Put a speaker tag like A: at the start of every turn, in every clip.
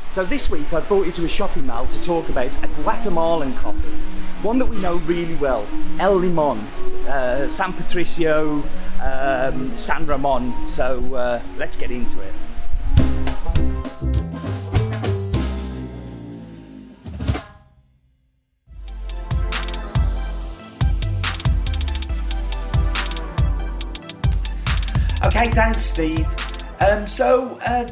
A: So this week I brought you to a shopping mall to talk about a Guatemalan coffee, one that we know really well, El Limon, San Patricio, San Ramon. So let's get into it. Okay, thanks Steve.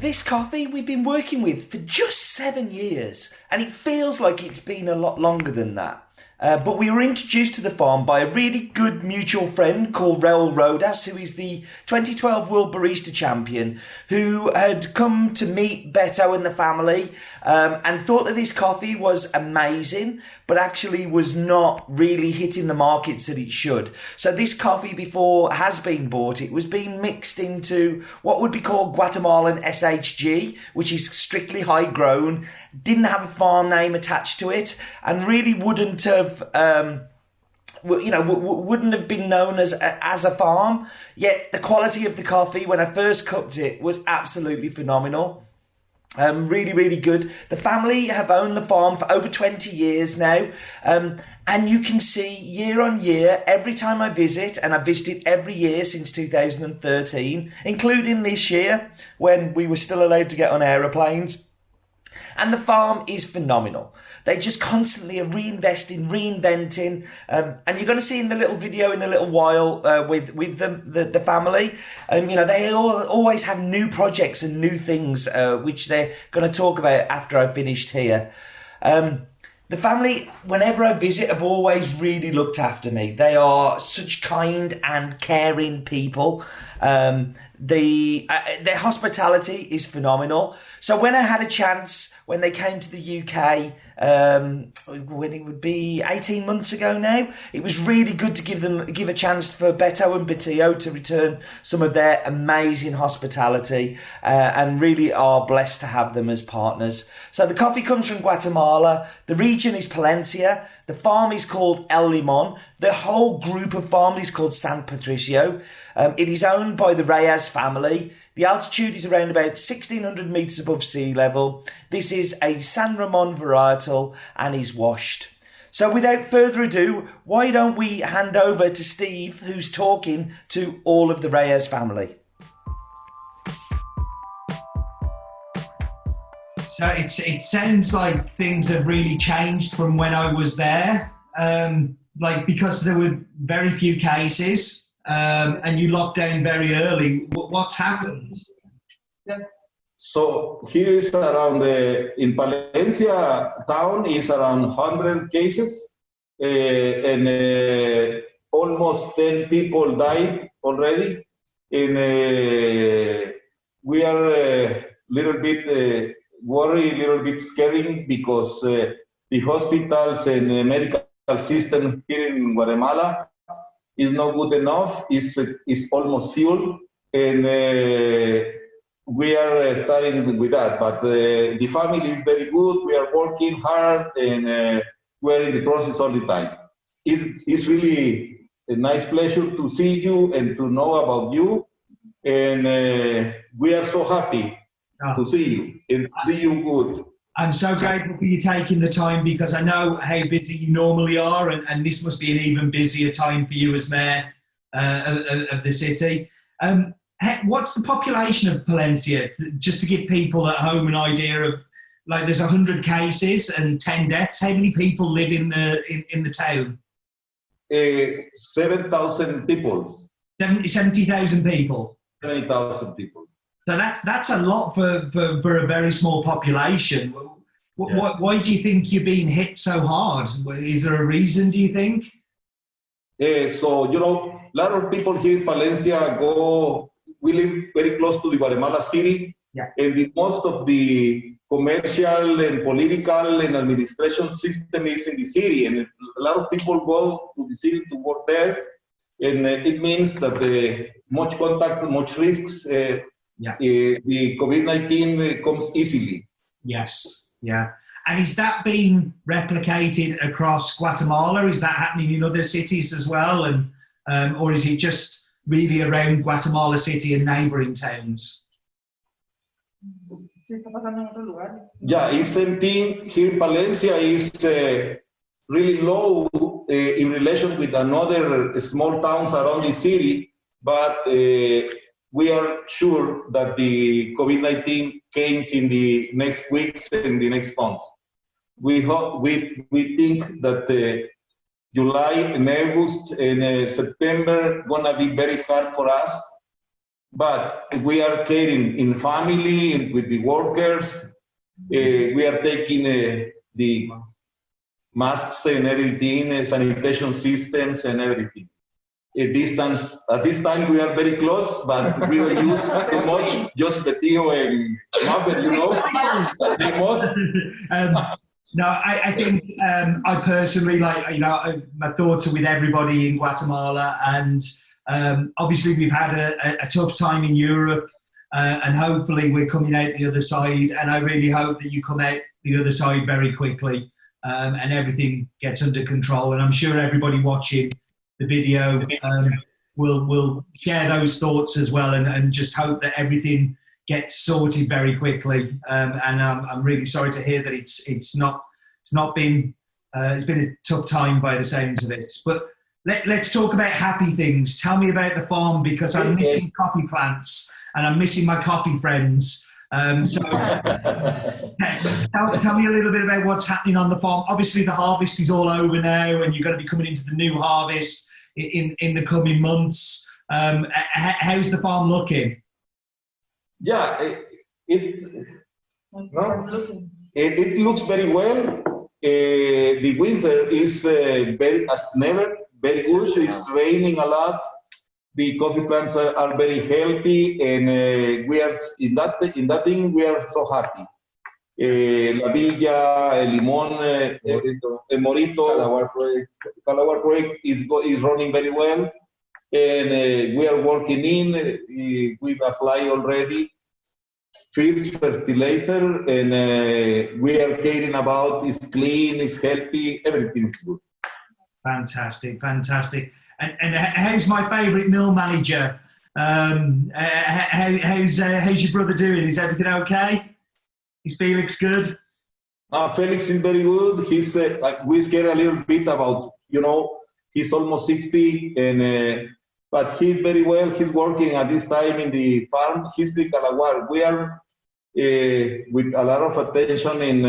A: This coffee we've been working with for just 7 years, and it feels like it's been a lot longer than that. But we were introduced to the farm by a really good mutual friend called Raul Rodas, who is the 2012 World Barista Champion, who had come to meet Beto and the family and thought that this coffee was amazing, but actually was not really hitting the markets that it should. So this coffee, before it has been bought, it was being mixed into what would be called Guatemalan SHG, which is strictly high grown, didn't have a farm name attached to it, and really wouldn't have wouldn't have been known as a farm. Yet the quality of the coffee when I first cupped it was absolutely phenomenal. Really, really good. The family have owned the farm for over 20 years now. And you can see year on year, every time I visit, and I've visited every year since 2013, including this year when we were still allowed to get on aeroplanes. And the farm is phenomenal. They just constantly are reinvesting, reinventing, and you're going to see in the little video in a little while with the family. They always have new projects and new things which they're going to talk about after I've finished here. The family, whenever I visit, have always really looked after me. They are such kind and caring people. Their hospitality is phenomenal. So when I had a chance, when they came to the UK, when it would be 18 months ago now, it was really good to give a chance for Beto and Betillo to return some of their amazing hospitality, and really are blessed to have them as partners. So the coffee comes from Guatemala. The region is Palencia. The farm is called El Limon. The whole group of farm is called San Patricio. It is owned by the Reyes family. The altitude is around about 1,600 metres above sea level. This is a San Ramon varietal and is washed. So without further ado, why don't we hand over to Steve, who's talking to all of the Reyes family.
B: So it sounds like things have really changed from when I was there, because there were very few cases, and you locked down very early. What's happened?
C: Yes. So here is around, in Palencia town is around 100 cases, and almost 10 people died already. And we are a little bit worried, a little bit scary, because the hospitals and the medical system here in Guatemala is not good enough. It's almost full, and we are starting with that. But the family is very good. We are working hard, and we're in the process all the time. It's really a nice pleasure to see you and to know about you, and we are so happy to see you and see you good.
B: I'm so grateful for you taking the time, because I know how busy you normally are, and this must be an even busier time for you as mayor of the city. What's the population of Palencia? Just to give people at home an idea of, like, there's 100 cases and 10 deaths. How many people live in the town?
C: 7,000 people.
B: 70,000 people.
C: 70,000 people.
B: So that's a lot for a very small population. Why do you think you're being hit so hard? Is there a reason, do you think?
C: So, a lot of people here in Palencia we live very close to the Guatemala city, and most of the commercial and political and administration system is in the city, and a lot of people go to the city to work there, and it means that much contact, much risks, the COVID-19 comes easily.
B: Yes, yeah. And is that being replicated across Guatemala? Is that happening in other cities as well? And or is it just really around Guatemala City and neighbouring towns?
C: Yeah, it's same thing here in Palencia. Is really low in relation with another small towns around the city, but we are sure that the COVID-19 comes in the next weeks and the next months. We hope we think that July and August and September gonna be very hard for us, but we are caring in family and with the workers. We are taking the masks and everything, sanitation systems and everything. At this time we are very close, but we don't use too much, just Betillo and Muppet, you know, the most.
B: No, I think I personally, like, you know, my thoughts are with everybody in Guatemala, and obviously we've had a tough time in Europe, and hopefully we're coming out the other side, and I really hope that you come out the other side very quickly, and everything gets under control. And I'm sure everybody watching the video will share those thoughts as well, and just hope that everything gets sorted very quickly. And I'm really sorry to hear that it's been a tough time by the sounds of it. But let's talk about happy things. Tell me about the farm, because I'm missing coffee plants and I'm missing my coffee friends. So tell me a little bit about what's happening on the farm. Obviously the harvest is all over now, and you're going to be coming into the new harvest in the coming months. How's the farm looking?
C: Yeah, it looks very well. The winter is as never very good. It's raining a lot. The coffee plants are very healthy, and we are in that thing. We are so happy. La Villa, Limon, Morito, Calawar project is running very well, and we are working in. We've applied already first fertilizer, and we are caring about it's clean, it's healthy, everything is good.
B: Fantastic, fantastic. And how's my favourite mill manager? How's your brother doing? Is everything okay? Is Felix good?
C: Felix is very good. He's we scared a little bit about, you know, he's almost 60, and but he's very well. He's working at this time in the farm. He's the Calawar. We are with a lot of attention in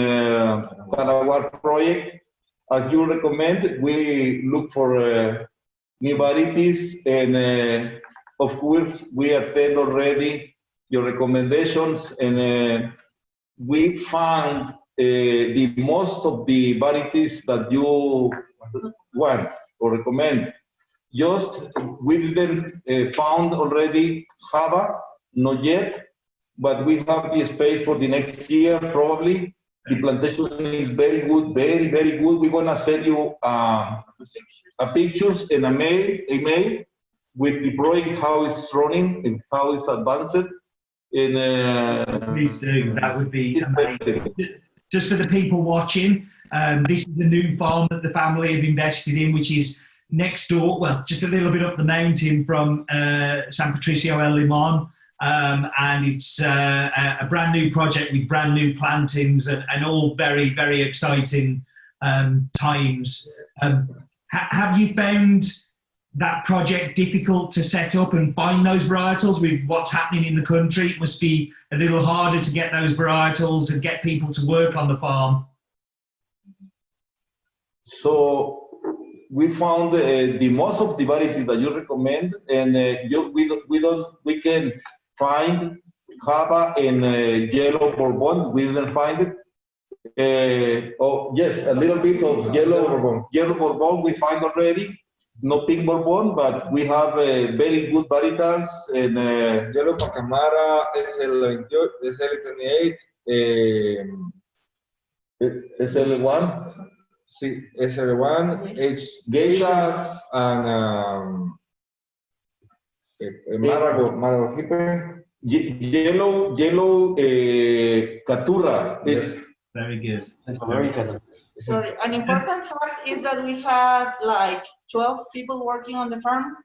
C: Calawar project. As you recommend, we look for new varieties, and of course we attend already your recommendations, and we found the most of the varieties that you want or recommend. Just we didn't found already Java, not yet, but we have the space for the next year probably. The plantation is very good, very, very good. We're gonna send you pictures and a mail with the project, how it's running and how it's advanced. And
B: please do. That would be amazing. Just for the people watching, this is the new farm that the family have invested in, which is next door, well, just a little bit up the mountain from San Patricio El Limon. And it's a brand new project with brand new plantings, and all very, very exciting times. Have you found that project difficult to set up and find those varietals with what's happening in the country? It must be a little harder to get those varietals and get people to work on the farm.
C: So we found the most of the varieties that you recommend, and we can find Java and yellow Bourbon. We didn't find it. Oh yes, a little bit of yellow Bourbon. Yellow Bourbon we find already. No pink Bourbon, but we have very good varietals, and
D: yellow Pacamara, SL28,
C: SL1.
D: Sí, SL1, Geishas, and Marago
C: yellow Caturra is
B: very good.
E: Sorry, an important fact is that we had like 12 people working on the farm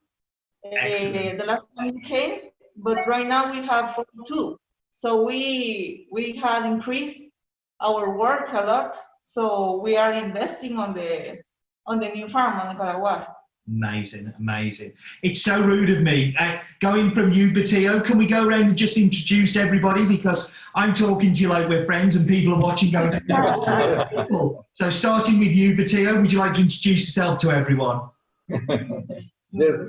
E: the last time we came, but right now we have 42. So we had increased our work a lot. So we are investing on the new farm on the Calaguar.
B: Amazing, amazing. It's so rude of me. Going from you, Batillo, can we go around and just introduce everybody? Because I'm talking to you like we're friends and people are watching going, so starting with you, Batillo, would you like to introduce yourself to everyone?
D: Yes.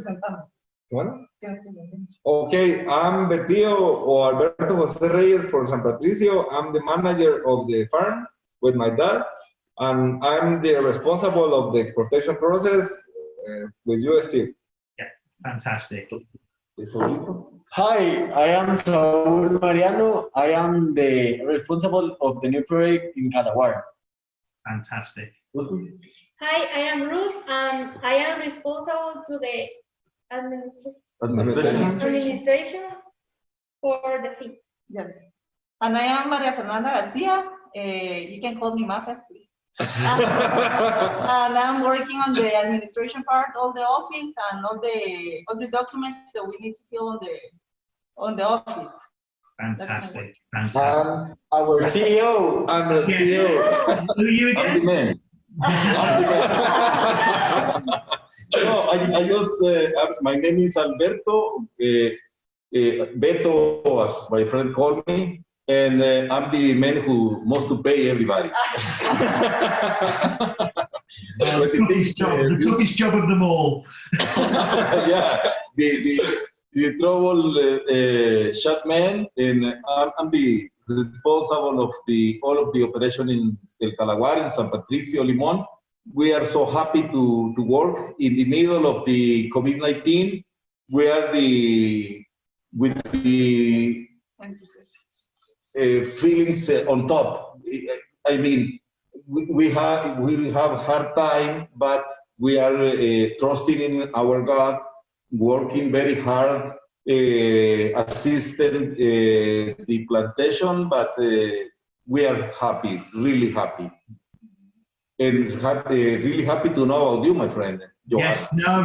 D: Bueno. Okay, I'm Betillo or Alberto José Reyes for San Patricio. I'm the manager of the farm with my dad, and I'm the responsible of the exportation process with you, Steve.
B: Yeah, fantastic.
F: Hi, I am Saúl Mariano. I am the responsible of the new project in Calaguar.
B: Fantastic.
G: Hi, I am Ruth, and I am responsible to the administration for the fee.
E: Yes. And I am Maria Fernanda Garcia. You can call me Mafe, please. And I'm working on the administration part of the office and all the documents that we need to fill on the office.
B: Fantastic, fantastic.
F: Our CEO.
D: I'm the CEO.
B: Who are you
C: I'm the
B: again?
C: man. No, I just, my name is Alberto, Beto, as my friend called me, and I'm the man who must to pay everybody.
B: The toughest job of them all.
C: Yeah, the trouble shut man, and I'm the responsible of all of the operation in El Calaguar, in San Patricio, Limon. We are so happy to work in the middle of the COVID-19. We are with the feelings on top. I mean, we have hard time, but we are trusting in our God, working very hard, assisting the plantation, but we are happy, really happy. And really happy to know about you, my friend. Joanna.
B: Yes, no,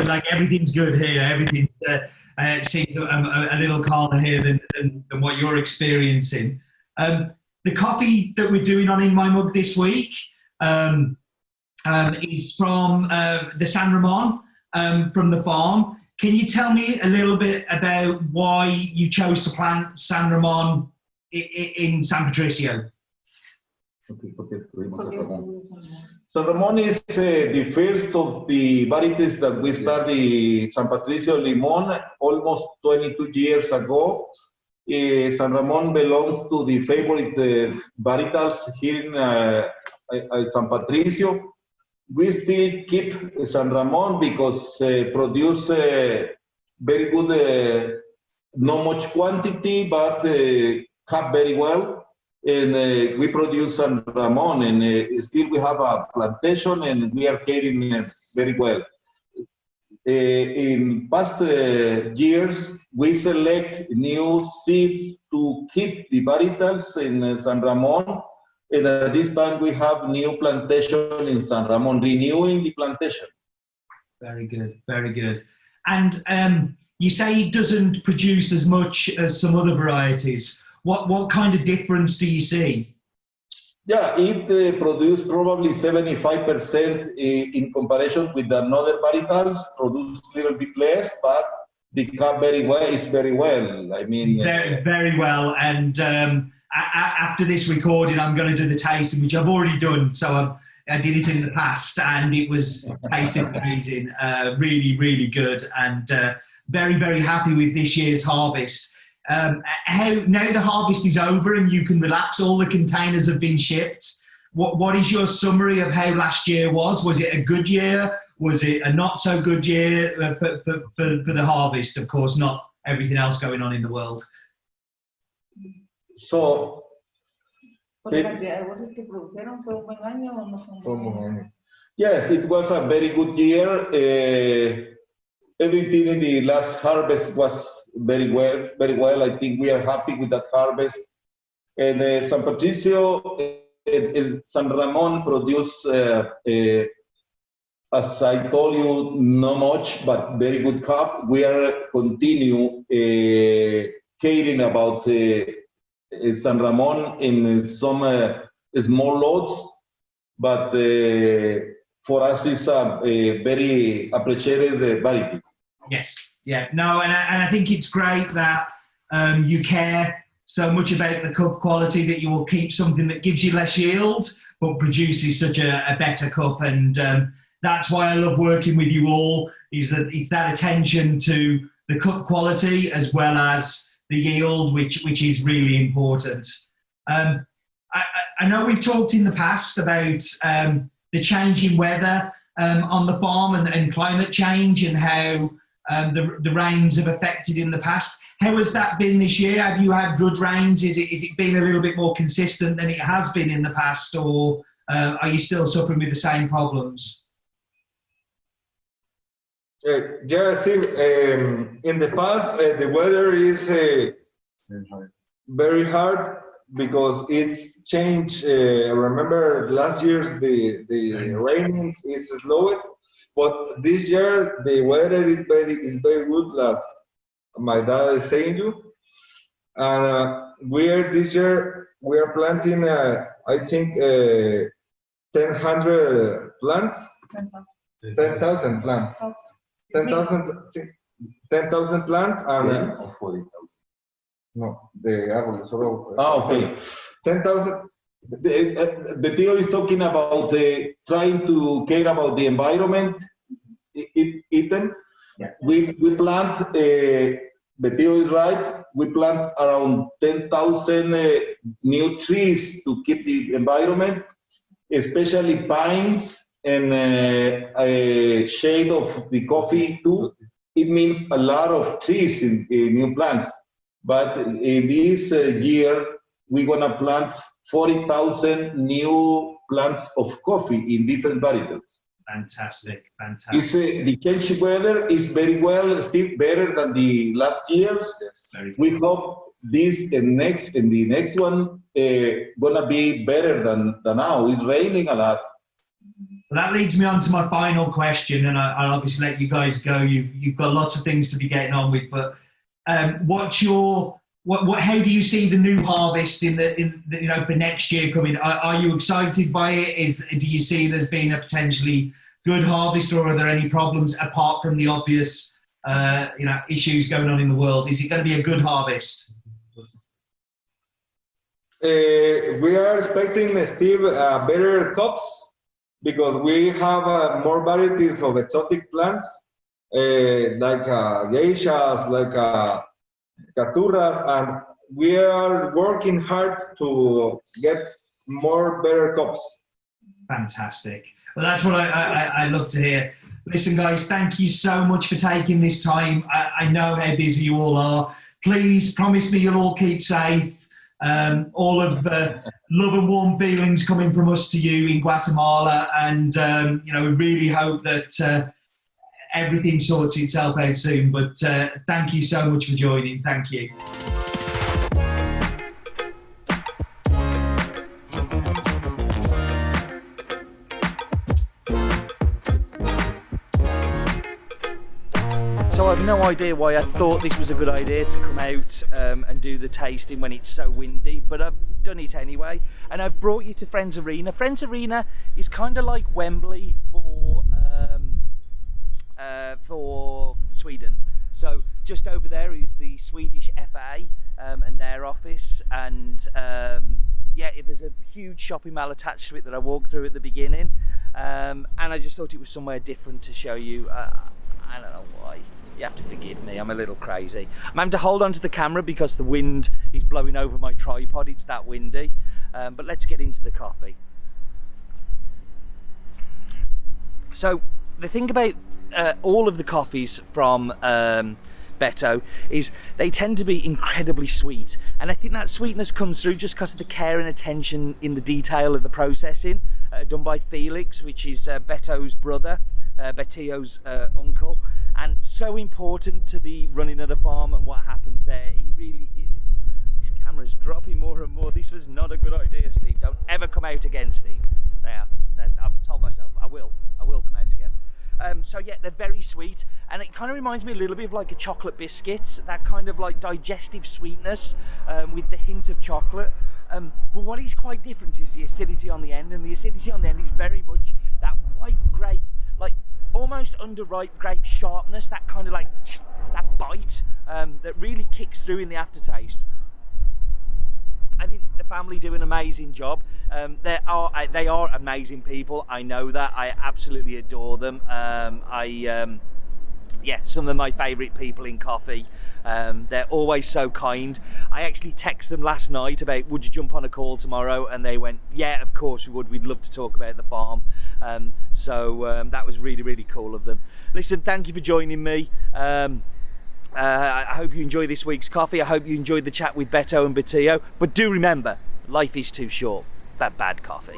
B: like everything's good here. Everything seems a little calmer here than what you're experiencing. The coffee that we're doing on In My Mug this week is from the San Ramon, from the farm. Can you tell me a little bit about why you chose to plant San Ramon in San Patricio?
C: San Ramon is the first of the varieties that we started San Patricio Limon almost 22 years ago. San Ramon belongs to the favorite varietals here in San Patricio. We still keep San Ramon because produce very good, not much quantity, but cut very well. And we produce San Ramon, and still we have a plantation, and we are caring very well. In past years, we select new seeds to keep the varietals in San Ramon, and at this time we have new plantation in San Ramon, renewing the plantation.
B: Very good, very good. And you say it doesn't produce as much as some other varieties. What kind of difference do you see?
C: Yeah, it produced probably 75% in comparison with another varietals, produced a little bit less, but the cut is very well. I mean,
B: very well. And after this recording, I'm going to do the tasting, which I've already done. So I did it in the past, and it was tasted amazing. Really, really good, and very, very happy with this year's harvest. Now the harvest is over and you can relax, all the containers have been shipped. What is your summary of how last year was? Was it a good year? Was it a not so good year for the harvest? Of course, not everything else going on in the world.
C: So, yes, it was a very good year. Everything in the last harvest was very well. I think we are happy with that harvest. And San Patricio and San Ramon produce, as I told you, not much, but very good crop. We are continue caring about San Ramon in some small lots, but for us it's a very appreciated variety.
B: Yes, yeah, no, and I think it's great that you care so much about the cup quality that you will keep something that gives you less yield but produces such a better cup, and that's why I love working with you all. Is that it's that attention to the cup quality as well as the yield, which is really important. I know we've talked in the past about the changing weather on the farm and climate change and how the rains have affected in the past. How has that been this year? Have you had good rains? Is it been a little bit more consistent than it has been in the past, or are you still suffering with the same problems?
D: Yeah, Steve, in the past, the weather is very hard because it's changed. Remember last year's the raining is slowed, but this year the weather is very good. Last my dad is saying you, this year we are planting I think 1,000 plants, 10,000 plants. 10,000 plants and
C: 40,000.
D: no, the árboles solo.
C: Okay.
D: 10,000.
C: The Theo is talking about trying to care about the environment. Ethan,
B: Yeah.
C: we plant. The Theo is right. We plant around 10,000 new trees to keep the environment, especially pines. And a shade of the coffee too. It means a lot of trees in new plants. But in this year, we're gonna plant 40,000 new plants of coffee in different varieties.
B: Fantastic.
C: The change weather is very well, still better than the last years.
B: Yes,
C: we hope this and the next one gonna be better than now. It's raining a lot.
B: Well, that leads me on to my final question, and I'll obviously let you guys go. You've got lots of things to be getting on with, but how do you see the new harvest for next year coming? Are you excited by it? Do you see there's been a potentially good harvest, or are there any problems apart from the obvious issues going on in the world? Is it going to be a good harvest?
D: We are expecting, Steve, better crops, because we have more varieties of exotic plants, like geishas, like caturras, and we are working hard to get more better crops.
B: Fantastic. Well, that's what I love to hear. Listen, guys, thank you so much for taking this time. I know how busy you all are. Please promise me you'll all keep safe. All of the love and warm feelings coming from us to you in Guatemala, and we really hope that everything sorts itself out soon. But thank you so much for joining. Thank you.
A: So I've no idea why I thought this was a good idea to come out and do the tasting when it's so windy, but I've done it anyway. And I've brought you to Friends Arena. Friends Arena is kind of like Wembley for Sweden. So just over there is the Swedish FA and their office, and there's a huge shopping mall attached to it that I walked through at the beginning, and I just thought it was somewhere different to show you. I don't know why. You have to forgive me, I'm a little crazy. I'm having to hold on to the camera because the wind is blowing over my tripod, it's that windy. But let's get into the coffee. So the thing about all of the coffees from Beto is they tend to be incredibly sweet, and I think that sweetness comes through just because of the care and attention in the detail of the processing done by Felix, which is Beto's brother, Betillo's uncle, and so important to the running of the farm and what happens there. This camera's dropping more and more. This was not a good idea, Steve. Don't ever come out again, Steve. There, I've told myself I will come out again. So yeah, they're very sweet, and it kind of reminds me a little bit of like a chocolate biscuit, that kind of like digestive sweetness with the hint of chocolate. But what is quite different is the acidity on the end, and the acidity on the end is very much that white grape, like almost underripe grape sharpness, that kind of like that bite that really kicks through in the aftertaste. I think the family do an amazing job. They are amazing people. I know that. I absolutely adore them. Yeah, some of my favourite people in coffee. They're always so kind. I actually texted them last night about, would you jump on a call tomorrow? And they went, yeah, of course we would. We'd love to talk about the farm. So that was really, really cool of them. Listen, thank you for joining me. I hope you enjoy this week's coffee. I hope you enjoyed the chat with Beto and Betillo. But do remember, life is too short for bad coffee.